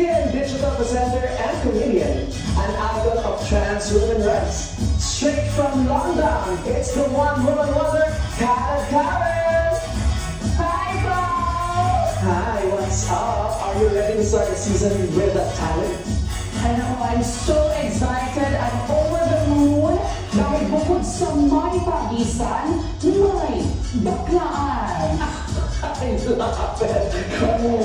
Chilean digital presenter and comedian, an icon of trans women rights. Straight from London, it's the one-woman wonder, Karen. Hi, Paul! Hi, what's up? Are you ready to start the season with that talent? I know, I'm so excited. I'm over the moon. Dahil bukod sa may pagisan, may baklaan. I love it. Kamu.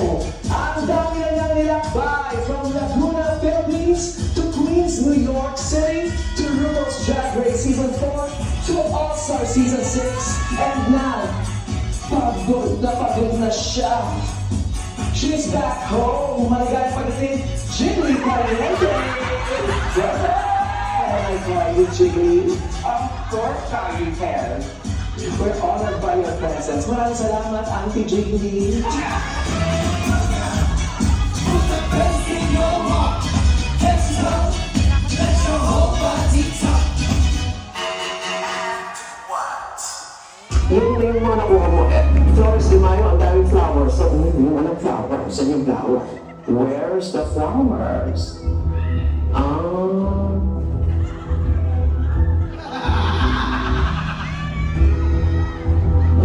Ang dami na niyang nilakbay from Laguna, Philippines to Queens, New York City to RuPaul's Drag Race Season 4 to All-Star Season 6 and now, pagod na siya. She's back home. Maligayang pagdating, Jiggly Caliente. I call you Jiggly. Of course, how you can. We're honored by your presence. Maraming salamat, Auntie Jiggly. Yung mga nakuha mo, flowers di Mayo, ang daming flowers. So, walang flower. Saan yung flower? Where's the flowers?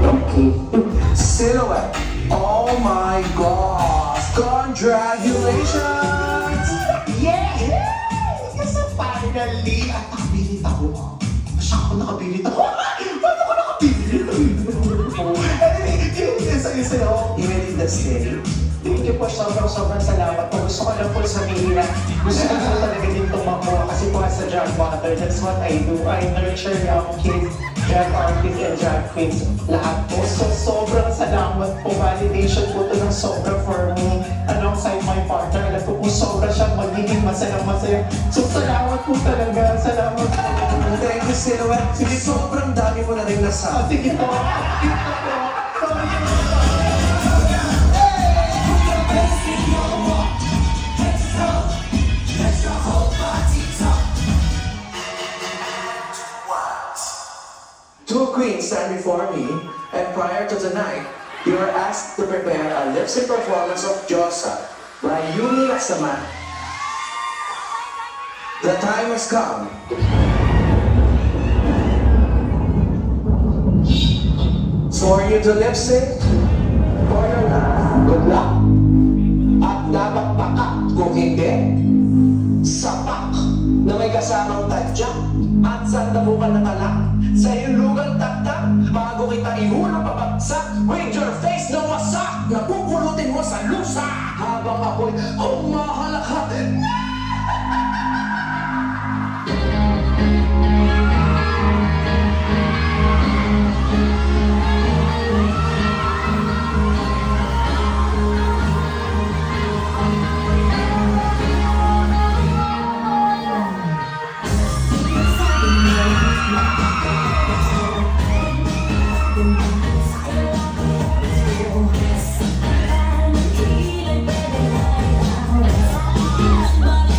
Okay. Silhouette. Oh my gosh! Congratulations! Yeah! Kasi finally! At nakabilit ako. Masya ako nakabilit ako. Ba't ako nakabilit? Anyway, sa'yo, you made it the stay. Thank you po, sobrang salamat po. Gusto ko lang po sabihin na gusto ko po talaga din tumakbo kasi po as a drag mother, that's what I do. I nurture young kids, drag artists and drag queens, lahat po. So sobrang salamat po, validation po ito ng sobra for me alongside my partner. Alam ko po sobra siyang magiging masaya. So salamat po talaga, salamat po. Thank you, Silhouette. Sige, sobrang dami mo na rin nasa. Sige po, Two queens stand before me, and prior to tonight, you are asked to prepare a lip sync performance of Diyosa by Yumi Laksaman. The time has come. For you to lip sync for your life. Good luck. At dapat baka, kung hindi, sapak na may kasamang tadyak at sandabukan ng alak. Sa iyong lugang taktak, bago kita ihulog pabagsak, with your face na wasak, napupulutin mo sa lusa. Habang ako'y humahalakak. But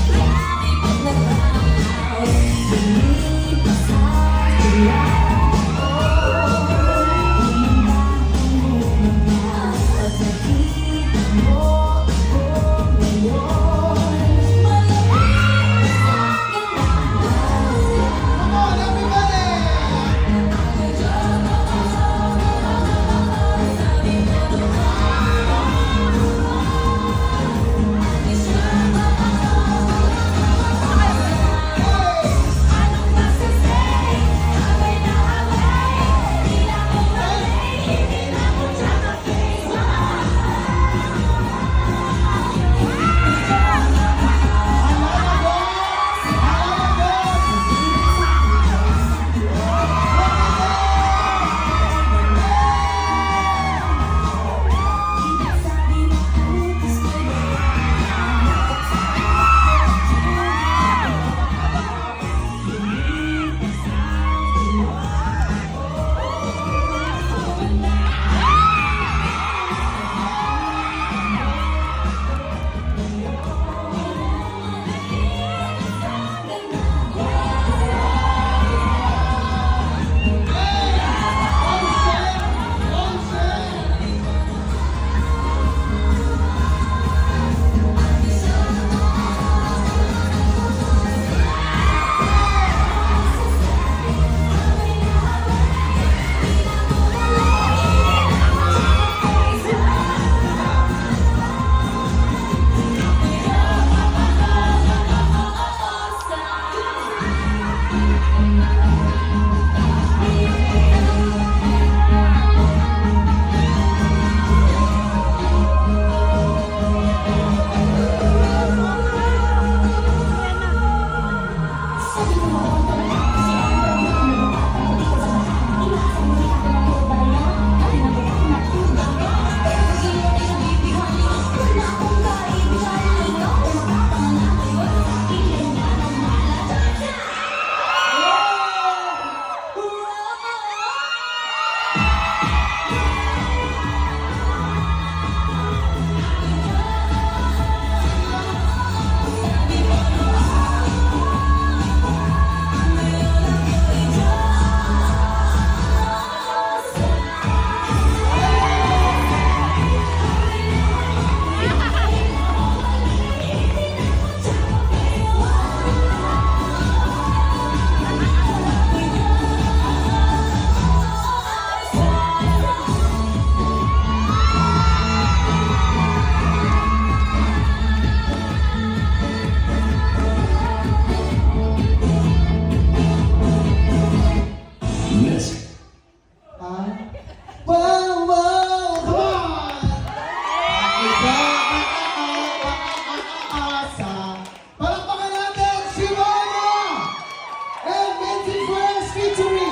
victory!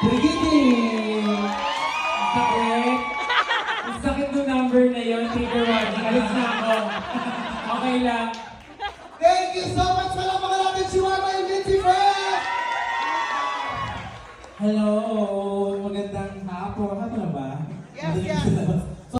Brigitte! Sakit. Ang sakit ng number na yun, Peter Waddy. Alis na ako. Okay lang. Thank you so much! Palakpakan natin si Mama and Lindsay Frank! Hello.